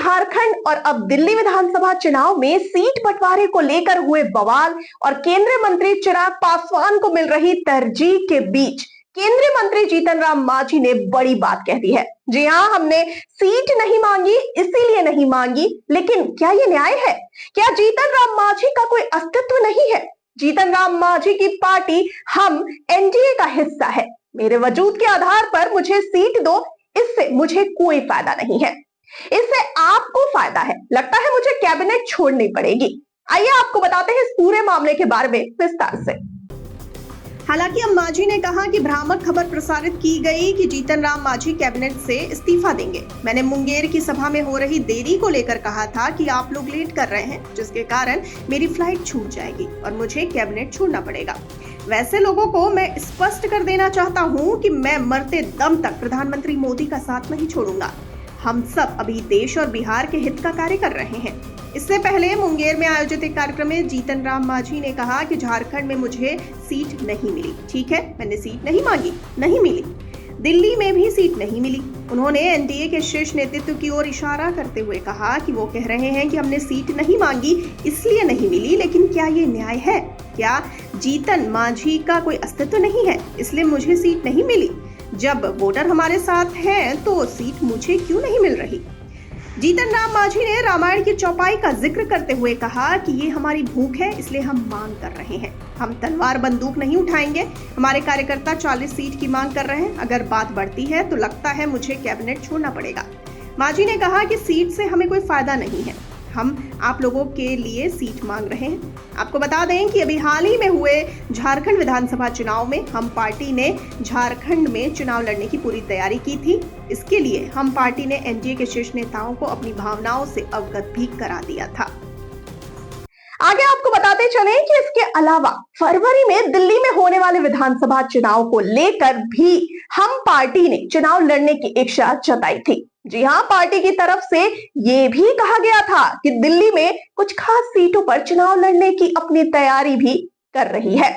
झारखंड और अब दिल्ली विधानसभा चुनाव में सीट बंटवारे को लेकर हुए बवाल और केंद्रीय मंत्री चिराग पासवान को मिल रही तरजीह के बीच केंद्रीय मंत्री जीतन राम मांझी ने बड़ी बात कह दी है। जी हां, हमने सीट नहीं मांगी, इसीलिए नहीं मांगी। लेकिन क्या ये न्याय है? क्या जीतन राम मांझी का कोई अस्तित्व नहीं है? जीतन राम मांझी की पार्टी हम एनडीए का हिस्सा है। मेरे वजूद के आधार पर मुझे सीट दो, इससे मुझे कोई फायदा नहीं है। इससे आपको फायदा है। लगता है मुझे कैबिनेट छोड़नी पड़ेगी। आइए आपको बताते हैं इस पूरे मामले के बारे में विस्तार से। हालांकि अब मांझी ने कहा कि भ्रामक खबर प्रसारित की गई कि जीतन राम मांझी कैबिनेट से इस्तीफा देंगे। मैंने मुंगेर की सभा में हो रही देरी को लेकर कहा था कि आप लोग लेट कर रहे हैं, जिसके कारण मेरी फ्लाइट छूट जाएगी और मुझे कैबिनेट छोड़ना पड़ेगा। वैसे लोगों को मैं स्पष्ट कर देना चाहता हूं कि मैं मरते दम तक प्रधानमंत्री मोदी का साथ नहीं छोड़ूंगा। हम सब अभी देश और बिहार के हित का कार्य कर रहे हैं। इससे पहले मुंगेर में आयोजित एक कार्यक्रम में जीतन राम मांझी ने कहा कि झारखंड में मुझे सीट नहीं मिली। ठीक है, मैंने सीट नहीं मांगी, नहीं मिली। दिल्ली में भी सीट नहीं मिली। उन्होंने एनडीए के शीर्ष नेतृत्व की ओर इशारा करते हुए कहा कि वो कह रहे हैं कि हमने सीट नहीं मांगी, इसलिए नहीं मिली। लेकिन क्या ये न्याय है? क्या जीतन मांझी का कोई अस्तित्व नहीं है, इसलिए मुझे सीट नहीं मिली? जब वोटर हमारे साथ हैं तो सीट मुझे क्यों नहीं मिल रही? जीतन राम मांझी ने रामायण की चौपाई का जिक्र करते हुए कहा कि ये हमारी भूख है, इसलिए हम मांग कर रहे हैं। हम तलवार बंदूक नहीं उठाएंगे। हमारे कार्यकर्ता 40 सीट की मांग कर रहे हैं। अगर बात बढ़ती है तो लगता है मुझे कैबिनेट छोड़ना पड़ेगा। मांझी ने कहा कि सीट से हमें कोई फायदा नहीं है। हम आप लोगों के लिए सीट मांग रहे हैं। आपको बता दें कि अभी हाल ही में हुए झारखंड विधानसभा चुनाव में हम पार्टी ने झारखंड में चुनाव लड़ने की पूरी तैयारी की थी। इसके लिए हम पार्टी ने एनडीए के शीर्ष नेताओं को अपनी भावनाओं से अवगत भी करा दिया था। आगे आपको बताते चलें कि इसके अलावा फरवरी में दिल्ली में होने वाले विधानसभा चुनाव को लेकर भी हम पार्टी ने चुनाव लड़ने की इच्छा जताई थी। जी हां, पार्टी की तरफ से यह भी कहा गया था कि दिल्ली में कुछ खास सीटों पर चुनाव लड़ने की अपनी तैयारी भी कर रही है।